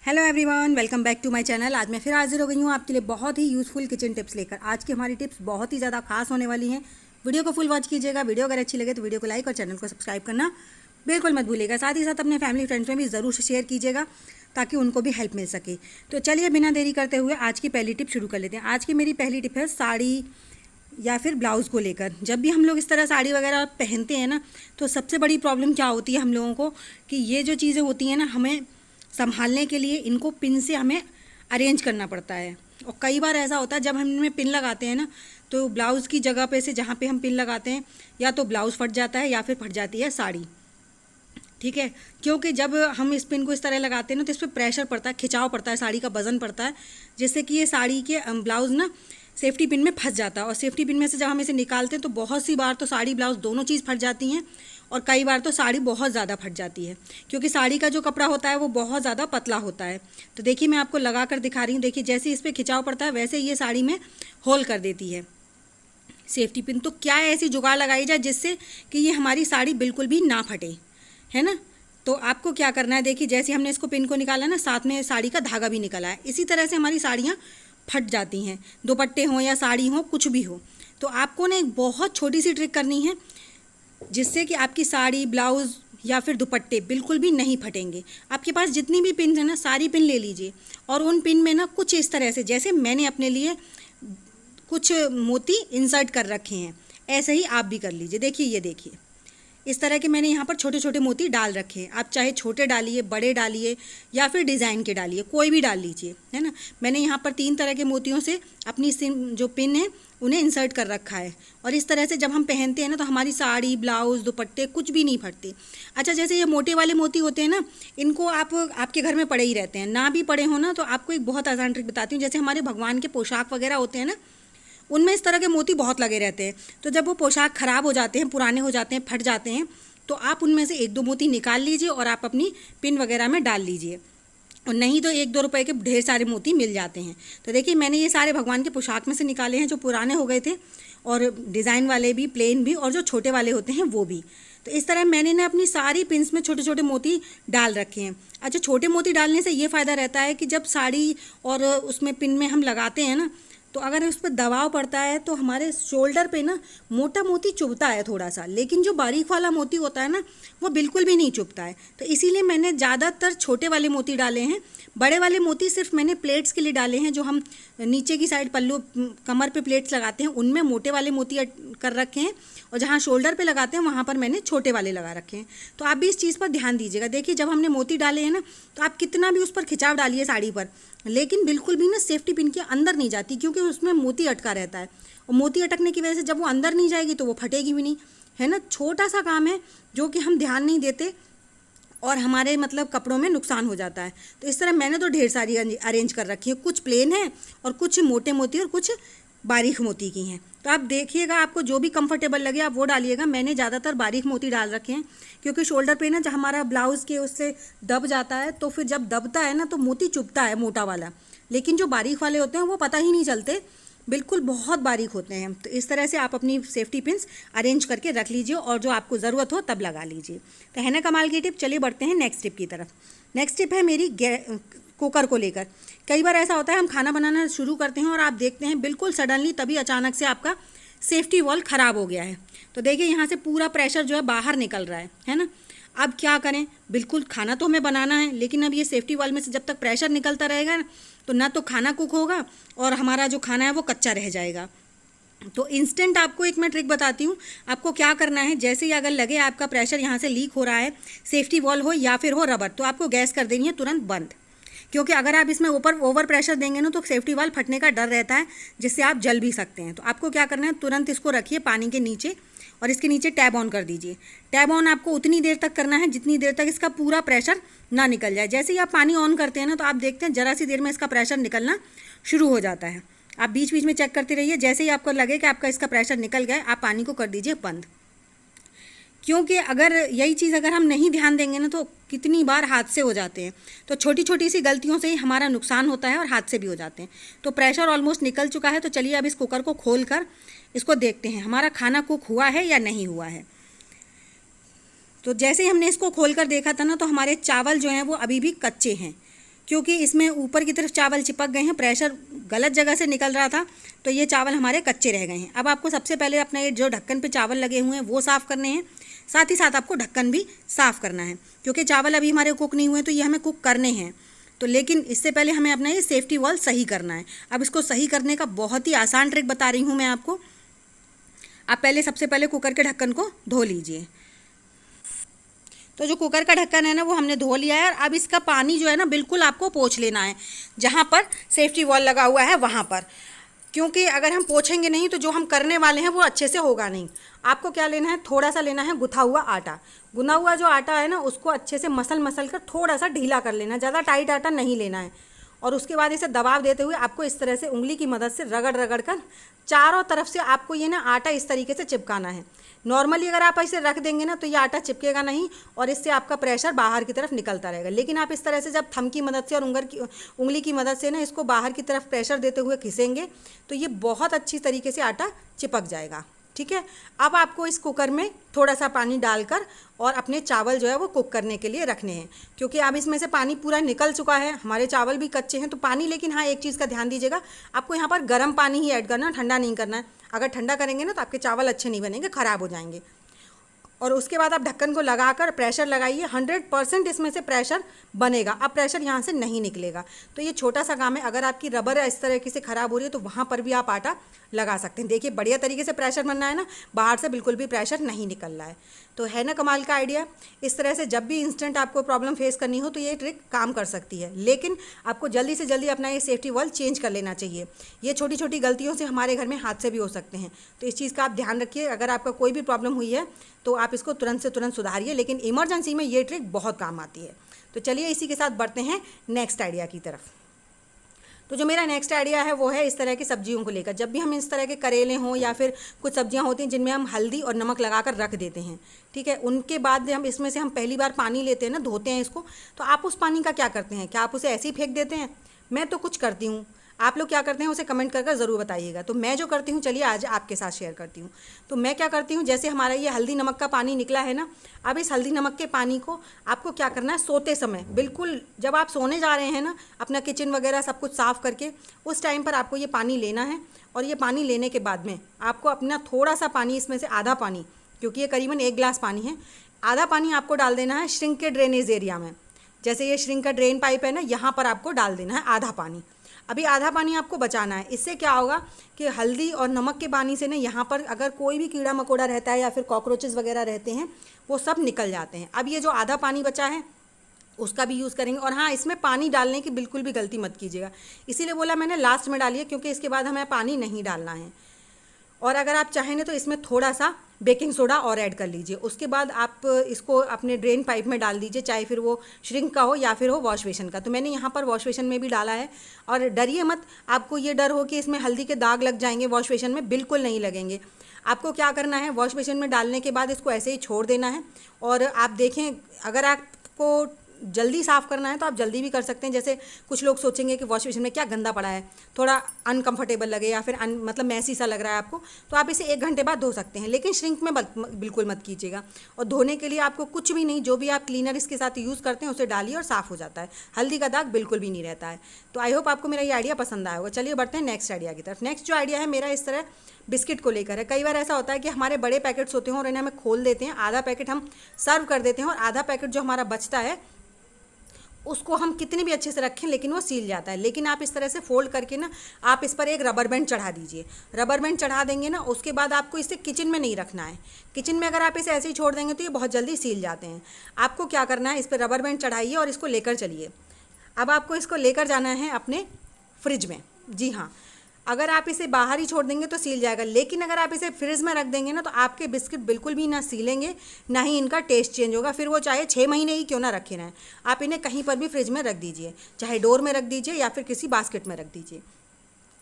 Hello everyone, welcome back to my channel. आज मैं फिर हाजिर हो गई हूँ आपके लिए बहुत ही यूज़फुल किचन टिप्स लेकर। आज की हमारी टिप्स बहुत ही ज़्यादा खास होने वाली हैं। वीडियो को फुल वॉच कीजिएगा। वीडियो अगर अच्छी लगे तो वीडियो को लाइक और चैनल को सब्सक्राइब करना बिल्कुल मत भूलिएगा। साथ ही साथ अपने फैमिली फ्रेंड्स में भी ज़रूर शेयर कीजिएगा ताकि उनको भी हेल्प मिल सके। तो चलिए बिना देरी करते हुए आज की पहली टिप शुरू कर लेते हैं। आज की मेरी पहली टिप है साड़ी या फिर ब्लाउज़ को लेकर। जब भी हम लोग इस तरह साड़ी वगैरह पहनते हैं ना, तो सबसे बड़ी प्रॉब्लम क्या होती है हम लोगों को कि ये जो चीज़ें होती हैं ना, हमें संभालने के लिए इनको पिन से हमें अरेंज करना पड़ता है। और कई बार ऐसा होता है जब हम इनमें पिन लगाते हैं ना, तो ब्लाउज़ की जगह पे से जहाँ पे हम पिन लगाते हैं या तो ब्लाउज़ फट जाता है या फिर फट जाती है साड़ी। ठीक है, क्योंकि जब हम इस पिन को इस तरह लगाते हैं ना, तो इस पर प्रेशर पड़ता है, खिंचाव पड़ता है, साड़ी का वजन पड़ता है, जिससे कि ये साड़ी के ब्लाउज़ ना सेफ्टी पिन में फंस जाता है। और सेफ्टी पिन में से जब हम इसे निकालते हैं तो बहुत सी बार तो साड़ी ब्लाउज़ दोनों चीज़ फट जाती हैं, और कई बार तो साड़ी बहुत ज़्यादा फट जाती है, क्योंकि साड़ी का जो कपड़ा होता है वो बहुत ज़्यादा पतला होता है। तो देखिए मैं आपको लगा कर दिखा रही हूँ। देखिए जैसे इस पर खिंचाव पड़ता है वैसे ये साड़ी में होल कर देती है सेफ्टी पिन। तो क्या ऐसी जुगाड़ लगाई जाए जिससे कि ये हमारी साड़ी बिल्कुल भी ना फटे, है ना। तो आपको क्या करना है, देखिए जैसे हमने इसको पिन को निकाला ना, साथ में साड़ी का धागा भी निकला है। इसी तरह से हमारी साड़ियाँ फट जाती हैं, दुपट्टे हों या साड़ी हो, कुछ भी हो। तो आपको ना एक बहुत छोटी सी ट्रिक करनी है जिससे कि आपकी साड़ी, ब्लाउज़ या फिर दुपट्टे बिल्कुल भी नहीं फटेंगे। आपके पास जितनी भी पिन है ना, सारी पिन ले लीजिए और उन पिन में ना कुछ इस तरह से, जैसे मैंने अपने लिए कुछ मोती इंसर्ट कर रखे हैं, ऐसे ही आप भी कर लीजिए। देखिए ये देखिए, इस तरह के मैंने यहाँ पर छोटे छोटे मोती डाल रखे हैं। आप चाहे छोटे डालिए, बड़े डालिए या फिर डिज़ाइन के डालिए, कोई भी डाल लीजिए, है ना। मैंने यहाँ पर 3 तरह के मोतियों से अपनी जो पिन है उन्हें इंसर्ट कर रखा है। और इस तरह से जब हम पहनते हैं ना, तो हमारी साड़ी, ब्लाउज़, दुपट्टे कुछ भी नहीं फटते। अच्छा, जैसे ये मोटे वाले मोती होते हैं ना, इनको आप आपके घर में पड़े ही रहते हैं, ना भी पड़े हो ना, तो आपको एक बहुत आसान ट्रिक बताती हूँ। जैसे हमारे भगवान के पोशाक वगैरह होते हैं ना, उनमें इस तरह के मोती बहुत लगे रहते हैं। तो जब वो पोशाक ख़राब हो जाते हैं, पुराने हो जाते हैं, फट जाते हैं, तो आप उनमें से 1-2 मोती निकाल लीजिए और आप अपनी पिन वगैरह में डाल लीजिए। और नहीं तो 1-2 रुपए के ढेर सारे मोती मिल जाते हैं। तो देखिए मैंने ये सारे भगवान के पोशाक में से निकाले हैं जो पुराने हो गए थे, और डिज़ाइन वाले भी, प्लेन भी, और जो छोटे वाले होते हैं वो भी। तो इस तरह मैंने ना अपनी सारी पिन्स में छोटे छोटे मोती डाल रखे हैं। अच्छा, छोटे मोती डालने से ये फ़ायदा रहता है कि जब साड़ी और उसमें पिन में हम लगाते हैं ना, तो अगर उस पर दबाव पड़ता है तो हमारे शोल्डर पे ना मोटा मोती चुभता है थोड़ा सा, लेकिन जो बारीक वाला मोती होता है ना, वो बिल्कुल भी नहीं चुभता है। तो इसीलिए मैंने ज़्यादातर छोटे वाले मोती डाले हैं। बड़े वाले मोती सिर्फ मैंने प्लेट्स के लिए डाले हैं, जो हम नीचे की साइड पल्लू, कमर पे प्लेट्स लगाते हैं, उनमें मोटे वाले मोती कर रखे हैं, और जहाँ शोल्डर पे लगाते हैं वहाँ पर मैंने छोटे वाले लगा रखे हैं। तो आप भी इस चीज़ पर ध्यान दीजिएगा। देखिए जब हमने मोती डाले हैं ना, तो आप कितना भी उस पर खिंचाव डालिए साड़ी पर, लेकिन बिल्कुल भी ना सेफ्टी पिन के अंदर नहीं जाती, क्योंकि उसमें मोती अटका रहता है। और मोती अटकने की वजह से जब वो अंदर नहीं जाएगी तो वो फटेगी भी नहीं, है ना। छोटा सा काम है जो कि हम ध्यान नहीं देते और हमारे मतलब कपड़ों में नुकसान हो जाता है। तो इस तरह मैंने तो ढेर सारी अरेंज कर रखी है, कुछ प्लेन है और कुछ मोटे मोती और कुछ बारीक मोती की हैं। तो आप देखिएगा, आपको जो भी कंफर्टेबल लगे आप वो डालिएगा। मैंने ज़्यादातर बारीक मोती डाल रखे हैं, क्योंकि शोल्डर पे ना जब हमारा ब्लाउज़ के उससे दब जाता है, तो फिर जब दबता है ना तो मोती चुभता है मोटा वाला, लेकिन जो बारीक वाले होते हैं वो पता ही नहीं चलते, बिल्कुल बहुत बारीक होते हैं। तो इस तरह से आप अपनी सेफ्टी पिन्स अरेंज करके रख लीजिए और जो आपको ज़रूरत हो तब लगा लीजिए। तो है ना कमाल की टिप। चलिए बढ़ते हैं नेक्स्ट टिप की तरफ। नेक्स्ट टिप है मेरी कुकर को लेकर। कई बार ऐसा होता है हम खाना बनाना शुरू करते हैं और आप देखते हैं बिल्कुल सडनली तभी अचानक से आपका सेफ्टी वॉल्व ख़राब हो गया है। तो देखिए यहाँ से पूरा प्रेशर जो है बाहर निकल रहा है ना। अब क्या करें, बिल्कुल खाना तो हमें बनाना है, लेकिन अब ये सेफ्टी वॉल्व में से जब तक प्रेशर निकलता रहेगा तो ना तो खाना कुक होगा और हमारा जो खाना है वो कच्चा रह जाएगा। तो इंस्टेंट आपको एक मैं ट्रिक बताती हूँ। आपको क्या करना है, जैसे ही अगर लगे आपका प्रेशर यहाँ से लीक हो रहा है, सेफ्टी वॉल्व हो या फिर हो रबर, तो आपको गैस कर देनी है तुरंत बंद। क्योंकि अगर आप इसमें ऊपर ओवर प्रेशर देंगे ना, तो सेफ्टी वाल्व फटने का डर रहता है, जिससे आप जल भी सकते हैं। तो आपको क्या करना है, तुरंत इसको रखिए पानी के नीचे और इसके नीचे टैब ऑन कर दीजिए। टैब ऑन आपको उतनी देर तक करना है जितनी देर तक इसका पूरा प्रेशर ना निकल जाए। जैसे ही आप पानी ऑन करते हैं ना, तो आप देखते हैं ज़रा सी देर में इसका प्रेशर निकलना शुरू हो जाता है। आप बीच बीच में चेक करते रहिए। जैसे ही आपको लगे कि आपका इसका प्रेशर निकल गया, आप पानी को कर दीजिए बंद। क्योंकि अगर यही चीज़ अगर हम नहीं ध्यान देंगे ना, तो कितनी बार हादसे हो जाते हैं। तो छोटी छोटी सी गलतियों से ही हमारा नुकसान होता है और हादसे भी हो जाते हैं। तो प्रेशर ऑलमोस्ट निकल चुका है। तो चलिए अब इस कुकर को खोल कर इसको देखते हैं हमारा खाना कुक हुआ है या नहीं हुआ है। तो जैसे ही हमने इसको खोल कर देखा था ना, तो हमारे चावल जो हैं वो अभी भी कच्चे हैं। क्योंकि इसमें ऊपर की तरफ चावल चिपक गए हैं, प्रेशर गलत जगह से निकल रहा था, तो ये चावल हमारे कच्चे रह गए हैं। अब आपको सबसे पहले अपना ये जो ढक्कन पे चावल लगे हुए हैं वो साफ़ करने हैं, साथ ही साथ आपको ढक्कन भी साफ़ करना है, क्योंकि चावल अभी हमारे कुक नहीं हुए तो ये हमें कुक करने हैं। तो लेकिन इससे पहले हमें अपना ये सेफ्टी वॉल्व सही करना है। अब इसको सही करने का बहुत ही आसान ट्रिक बता रही हूँ मैं आपको। आप पहले सबसे पहले कुकर के ढक्कन को धो लीजिए। तो जो कुकर का ढक्कन है ना वो हमने धो लिया है, और अब इसका पानी जो है ना बिल्कुल आपको पोंछ लेना है, जहाँ पर सेफ्टी वॉल्व लगा हुआ है वहाँ पर, क्योंकि अगर हम पोंछेंगे नहीं तो जो हम करने वाले हैं वो अच्छे से होगा नहीं। आपको क्या लेना है, थोड़ा सा लेना है गुथा हुआ आटा। गुना हुआ जो आटा है ना उसको अच्छे से मसल कर थोड़ा सा ढीला कर लेना, ज़्यादा टाइट आटा नहीं लेना है। और उसके बाद इसे दबाव देते हुए आपको इस तरह से उंगली की मदद से रगड़ कर चारों तरफ से आपको ये ना आटा इस तरीके से चिपकाना है। नॉर्मली अगर आप इसे रख देंगे ना तो ये आटा चिपकेगा नहीं, और इससे आपका प्रेशर बाहर की तरफ निकलता रहेगा। लेकिन आप इस तरह से जब थंब की मदद से और उंगली की मदद से ना इसको बाहर की तरफ प्रेशर देते हुए खींचेंगे तो ये बहुत अच्छी तरीके से आटा चिपक जाएगा। ठीक है, अब आपको इस कुकर में थोड़ा सा पानी डालकर और अपने चावल जो है वो कुक करने के लिए रखने हैं, क्योंकि अब इसमें से पानी पूरा निकल चुका है, हमारे चावल भी कच्चे हैं तो पानी। लेकिन हाँ, एक चीज़ का ध्यान दीजिएगा, आपको यहाँ पर गर्म पानी ही ऐड करना है, ठंडा नहीं करना है। अगर ठंडा करेंगे ना तो आपके चावल अच्छे नहीं बनेंगे, ख़राब हो जाएंगे। और उसके बाद आप ढक्कन को लगाकर प्रेशर लगाइए, 100% इसमें से प्रेशर बनेगा। अब प्रेशर यहाँ से नहीं निकलेगा। तो ये छोटा सा काम है, अगर आपकी रबर इस तरीके से ख़राब हो रही है तो वहाँ पर भी आप आटा लगा सकते हैं। देखिए बढ़िया तरीके से प्रेशर बनना है ना, बाहर से बिल्कुल भी प्रेशर नहीं निकल रहा है। तो है ना कमाल का आइडिया। इस तरह से जब भी इंस्टेंट आपको प्रॉब्लम फेस करनी हो तो ये ट्रिक काम कर सकती है। लेकिन आपको जल्दी से जल्दी अपना ये सेफ्टी वॉल्व चेंज कर लेना चाहिए। ये छोटी छोटी गलतियों से हमारे घर में हादसे भी हो सकते हैं, तो इस चीज़ का आप ध्यान रखिए। अगर आपका कोई भी प्रॉब्लम हुई है तो आप इसको तुरंत से तुरंत सुधारिए, लेकिन इमरजेंसी में ये ट्रिक बहुत काम आती है। तो चलिए इसी के साथ बढ़ते हैं नेक्स्ट आइडिया की तरफ। तो जो मेरा नेक्स्ट आइडिया है वो है इस तरह की सब्जियों को लेकर। जब भी हम इस तरह के करेले हों या फिर कुछ सब्जियां होती हैं जिनमें हम हल्दी और नमक लगाकर रख देते हैं, ठीक है, उनके बाद हम इसमें से हम पहली बार पानी लेते हैं ना, धोते हैं इसको, तो आप उस पानी का क्या करते हैं? क्या आप उसे ऐसे ही फेंक देते हैं? मैं तो कुछ करती हूँ, आप लोग क्या करते हैं उसे कमेंट कर ज़रूर बताइएगा। तो मैं जो करती हूँ चलिए आज आपके साथ शेयर करती हूँ। तो मैं क्या करती हूँ, जैसे हमारा ये हल्दी नमक का पानी निकला है ना, अब इस हल्दी नमक के पानी को आपको क्या करना है, सोते समय बिल्कुल जब आप सोने जा रहे हैं ना, अपना किचन वगैरह सब कुछ साफ़ करके उस टाइम पर आपको ये पानी लेना है। और ये पानी लेने के बाद में आपको अपना थोड़ा सा पानी, इसमें से आधा पानी, क्योंकि ये करीबन 1 गिलास पानी है, आधा पानी आपको डाल देना है श्रिंक के ड्रेनेज एरिया में। जैसे ये श्रिंक का ड्रेन पाइप है ना, यहाँ पर आपको डाल देना है आधा पानी। अभी आधा पानी आपको बचाना है। इससे क्या होगा कि हल्दी और नमक के पानी से ना यहाँ पर अगर कोई भी कीड़ा मकोड़ा रहता है या फिर कॉकरोचेस वगैरह रहते हैं वो सब निकल जाते हैं। अब ये जो आधा पानी बचा है उसका भी यूज़ करेंगे। और हाँ, इसमें पानी डालने की बिल्कुल भी गलती मत कीजिएगा, इसीलिए बोला मैंने लास्ट में डालिए, क्योंकि इसके बाद हमें पानी नहीं डालना है। और अगर आप चाहें ना तो इसमें थोड़ा सा बेकिंग सोडा और ऐड कर लीजिए। उसके बाद आप इसको अपने ड्रेन पाइप में डाल दीजिए, चाहे फिर वो श्रिंक का हो या फिर हो वॉश बेसिन का। तो मैंने यहाँ पर वॉश बेसिन में भी डाला है। और डरिए मत, आपको ये डर हो कि इसमें हल्दी के दाग लग जाएंगे, वॉश बेसिन में बिल्कुल नहीं लगेंगे। आपको क्या करना है, वॉश बेसिन में डालने के बाद इसको ऐसे ही छोड़ देना है। और आप देखें, अगर आपको जल्दी साफ़ करना है तो आप जल्दी भी कर सकते हैं। जैसे कुछ लोग सोचेंगे कि वॉश बेसिन में क्या गंदा पड़ा है, थोड़ा अनकंफर्टेबल लगे या फिर मतलब मैसी सा लग रहा है आपको, तो आप इसे 1 घंटे बाद धो सकते हैं। लेकिन श्रिंक में बिल्कुल मत कीजिएगा। और धोने के लिए आपको कुछ भी नहीं, जो भी आप क्लीनर इसके साथ यूज़ करते हैं उसे डालिए और साफ़ हो जाता है, हल्दी का दाग बिल्कुल भी नहीं रहता है। तो आई होप आपको मेरा ये आइडिया पसंद आया होगा। चलिए बढ़ते हैं नेक्स्ट आइडिया की तरफ। नेक्स्ट जो आइडिया है मेरा इस तरह बिस्किट को लेकर है। कई बार ऐसा होता है कि हमारे बड़े पैकेट्स होते हैं और इन्हें हमें खोल देते हैं, आधा पैकेट हम सर्व कर देते हैं और आधा पैकेट जो हमारा बचता है उसको हम कितने भी अच्छे से रखें लेकिन वो सील जाता है। लेकिन आप इस तरह से फोल्ड करके ना आप इस पर एक रबर बैंड चढ़ा दीजिए। रबर बैंड चढ़ा देंगे ना, उसके बाद आपको इसे किचन में नहीं रखना है। किचन में अगर आप इसे ऐसे ही छोड़ देंगे तो ये बहुत जल्दी सील जाते हैं। आपको क्या करना है, इस पर रबर बैंड चढ़ाइए और इसको लेकर चलिए। अब आपको इसको लेकर जाना है अपने फ्रिज में। जी हाँ, अगर आप इसे बाहर ही छोड़ देंगे तो सील जाएगा, लेकिन अगर आप इसे फ्रिज में रख देंगे ना तो आपके बिस्किट बिल्कुल भी ना सीलेंगे, ना ही इनका टेस्ट चेंज होगा। फिर वो चाहे 6 महीने ही क्यों ना रखे रहें, आप इन्हें कहीं पर भी फ्रिज में रख दीजिए, चाहे डोर में रख दीजिए या फिर किसी बास्केट में रख दीजिए।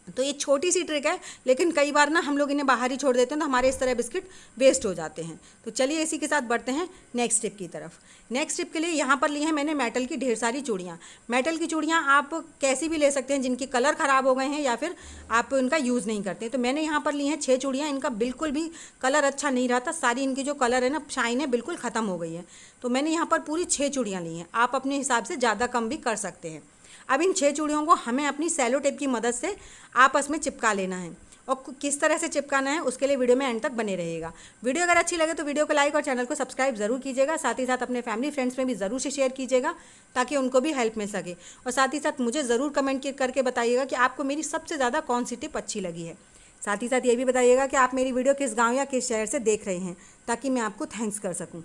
तो ये छोटी सी ट्रिक है, लेकिन कई बार ना हम लोग इन्हें बाहर ही छोड़ देते हैं तो हमारे इस तरह बिस्किट वेस्ट हो जाते हैं। तो चलिए इसी के साथ बढ़ते हैं नेक्स्ट टिप की तरफ। नेक्स्ट टिप के लिए यहाँ पर ली हैं मैंने मेटल की ढेर सारी चूड़ियाँ। मेटल की चूड़ियाँ आप कैसी भी ले सकते हैं, जिनके कलर ख़राब हो गए हैं या फिर आप उनका यूज़ नहीं करते। तो मैंने यहाँ पर ली हैं 6 चूड़ियाँ। इनका बिल्कुल भी कलर अच्छा नहीं रहा था, सारी इनकी जो कलर है ना, शाइन है, बिल्कुल ख़त्म हो गई है। तो मैंने यहाँ पर पूरी 6 चूड़ियाँ ली हैं। आप अपने हिसाब से ज़्यादा कम भी कर सकते हैं। अब इन 6 चूड़ियों को हमें अपनी सेलो टेप की मदद से आपस में चिपका लेना है, और किस तरह से चिपकाना है उसके लिए वीडियो में एंड तक बने रहिएगा। वीडियो अगर अच्छी लगे तो वीडियो को लाइक और चैनल को सब्सक्राइब जरूर कीजिएगा। साथ ही साथ अपने फैमिली फ्रेंड्स में भी ज़रूर से शेयर कीजिएगा ताकि उनको भी हेल्प मिल सके। और साथ ही साथ मुझे ज़रूर कमेंट करके बताइएगा कि आपको मेरी सबसे ज़्यादा कौन सी टिप अच्छी लगी है। साथ ही साथ ये भी बताइएगा कि आप मेरी वीडियो किस गाँव या किस शहर से देख रहे हैं, ताकि मैं आपको थैंक्स कर सकूँ।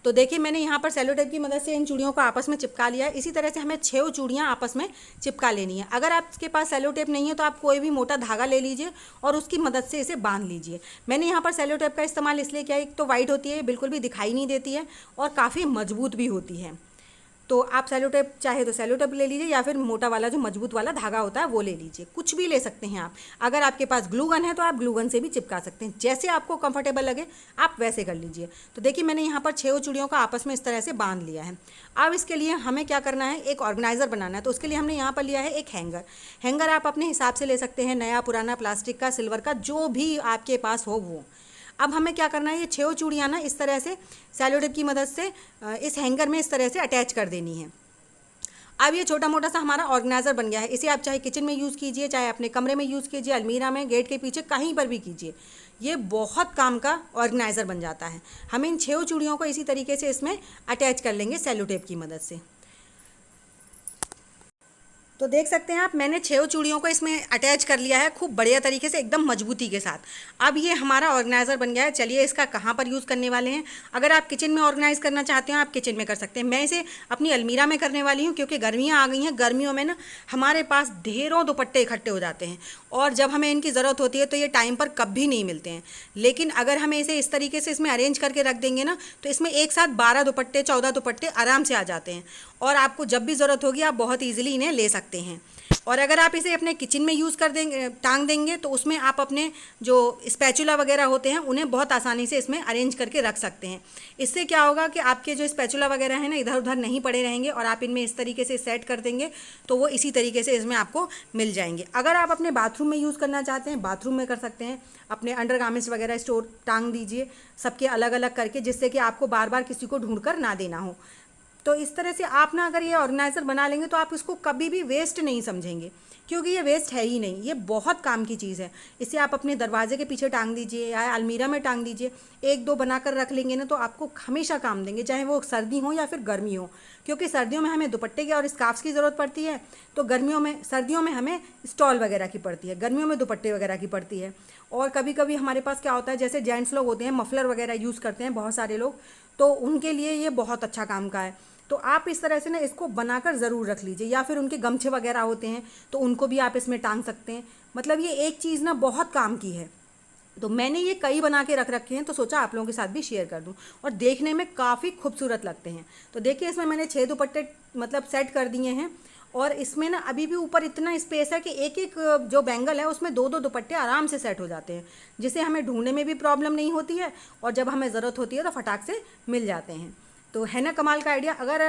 तो देखिए मैंने यहाँ पर सेलो टेप की मदद से इन चूड़ियों को आपस में चिपका लिया है। इसी तरह से हमें 6 चूड़ियाँ आपस में चिपका लेनी है। अगर आपके पास सेलो टेप नहीं है तो आप कोई भी मोटा धागा ले लीजिए और उसकी मदद से इसे बांध लीजिए। मैंने यहाँ पर सेलो टेप का इस्तेमाल इसलिए किया, एक तो वाइट होती है, बिल्कुल भी दिखाई नहीं देती है और काफ़ी मजबूत भी होती है। तो आप सेलो टेप चाहे तो सेलो टेप ले लीजिए या फिर मोटा वाला जो मजबूत वाला धागा होता है वो ले लीजिए, कुछ भी ले सकते हैं आप। अगर आपके पास ग्लू गन है तो आप ग्लू गन से भी चिपका सकते हैं, जैसे आपको कंफर्टेबल लगे आप वैसे कर लीजिए। तो देखिए मैंने यहाँ पर 6 चूड़ियों को आपस में इस तरह से बांध लिया है। अब इसके लिए हमें क्या करना है, एक ऑर्गेनाइज़र बनाना है। तो उसके लिए हमने यहाँ पर लिया है एक हैंगर। हैंगर आप अपने हिसाब से ले सकते हैं, नया पुराना, प्लास्टिक का, सिल्वर का, जो भी आपके पास हो वो। अब हमें क्या करना है, ये 6 चूड़ियाँ ना इस तरह से सेलो टेप की मदद से इस हैंगर में इस तरह से अटैच कर देनी है। अब ये छोटा मोटा सा हमारा ऑर्गेनाइज़र बन गया है। इसे आप चाहे किचन में यूज़ कीजिए, चाहे अपने कमरे में यूज़ कीजिए, अलमीरा में, गेट के पीछे, कहीं पर भी कीजिए। ये बहुत काम का ऑर्गेनाइज़र बन जाता है। हम इन 6 चूड़ियों को इसी तरीके से इसमें अटैच कर लेंगे सेलो टेप की मदद से। तो देख सकते हैं आप, मैंने 6 चूड़ियों को इसमें अटैच कर लिया है खूब बढ़िया तरीके से, एकदम मजबूती के साथ। अब ये हमारा ऑर्गेनाइज़र बन गया है। चलिए इसका कहाँ पर यूज़ करने वाले हैं। अगर आप किचन में ऑर्गेनाइज़ करना चाहते हैं आप किचन में कर सकते हैं। मैं इसे अपनी अलमीरा में करने वाली हूँ, क्योंकि गर्मियाँ आ गई हैं। गर्मियों में ना हमारे पास ढेरों दुपट्टे इकट्ठे हो जाते हैं और जब हमें इनकी ज़रूरत होती है तो ये टाइम पर कभी नहीं मिलते हैं। लेकिन अगर हमें इसे इस तरीके से इसमें अरेंज करके रख देंगे ना, तो इसमें एक साथ 12 दुपट्टे, 14 दुपट्टे आराम से आ जाते हैं और आपको जब भी ज़रूरत होगी आप बहुत ईजिली इन्हें ले सकते हैं। और अगर आप इसे अपने किचन में यूज़ कर देंगे, टांग देंगे, तो उसमें आप अपने जो स्पैचुला वगैरह होते हैं उन्हें बहुत आसानी से इसमें अरेंज करके रख सकते हैं। इससे क्या होगा कि आपके जो स्पैचुला वगैरह हैं ना इधर उधर नहीं पड़े रहेंगे और आप इनमें इस तरीके से सेट कर देंगे तो वो इसी तरीके से इसमें आपको मिल जाएंगे। अगर आप अपने बाथरूम में यूज़ करना चाहते हैं बाथरूम में कर सकते हैं। अपने अंडरगारमेंट्स वगैरह स्टोर टांग दीजिए सबके अलग अलग करके, जिससे कि आपको बार बार किसी को ढूंढ कर ना देना हो। तो इस तरह से आप ना अगर ये ऑर्गेनाइज़र बना लेंगे तो आप इसको कभी भी वेस्ट नहीं समझेंगे, क्योंकि ये वेस्ट है ही नहीं। ये बहुत काम की चीज़ है। इसे आप अपने दरवाजे के पीछे टांग दीजिए या अलमीरा में टांग दीजिए। 1-2 बनाकर रख लेंगे ना तो आपको हमेशा काम देंगे, चाहे वो सर्दी हो या फिर गर्मी हो। क्योंकि सर्दियों में हमें दुपट्टे की और स्कार्फ्स की ज़रूरत पड़ती है, तो सर्दियों में हमें स्टॉल वगैरह की पड़ती है, गर्मियों में दुपट्टे वगैरह की पड़ती है। और कभी कभी हमारे पास क्या होता है, जैसे जेंट्स लोग होते हैं मफलर वगैरह यूज़ करते हैं बहुत सारे लोग, तो उनके लिए ये बहुत अच्छा काम का है। तो आप इस तरह से ना इसको बनाकर ज़रूर रख लीजिए, या फिर उनके गमछे वगैरह होते हैं तो उनको भी आप इसमें टांग सकते हैं। मतलब ये एक चीज़ ना बहुत काम की है। तो मैंने ये कई बना के रख रखे हैं, तो सोचा आप लोगों के साथ भी शेयर कर दूं, और देखने में काफ़ी खूबसूरत लगते हैं। तो देखिए इसमें मैंने 6 दुपट्टे मतलब सेट कर दिए हैं, और इसमें ना अभी भी ऊपर इतना स्पेस है कि एक एक जो बैंगल है उसमें 2-2 दुपट्टे आराम से सेट हो जाते हैं, जिससे हमें ढूंढने में भी प्रॉब्लम नहीं होती है और जब हमें ज़रूरत होती है तो फटाक से मिल जाते हैं। तो है ना कमाल का आइडिया। अगर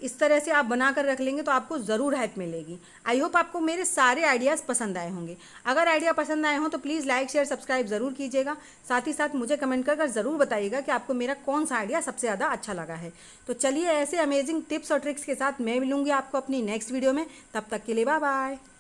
इस तरह से आप बना कर रख लेंगे तो आपको ज़रूर हेल्प मिलेगी। आई होप आपको मेरे सारे आइडियाज़ पसंद आए होंगे। अगर आइडिया पसंद आए हों तो प्लीज़ लाइक शेयर सब्सक्राइब ज़रूर कीजिएगा। साथ ही साथ मुझे कमेंट कर ज़रूर बताइएगा कि आपको मेरा कौन सा आइडिया सबसे ज़्यादा अच्छा लगा है। तो चलिए ऐसे अमेजिंग टिप्स और ट्रिक्स के साथ मैं मिलूँगी आपको अपनी नेक्स्ट वीडियो में। तब तक के लिए बाय बाय।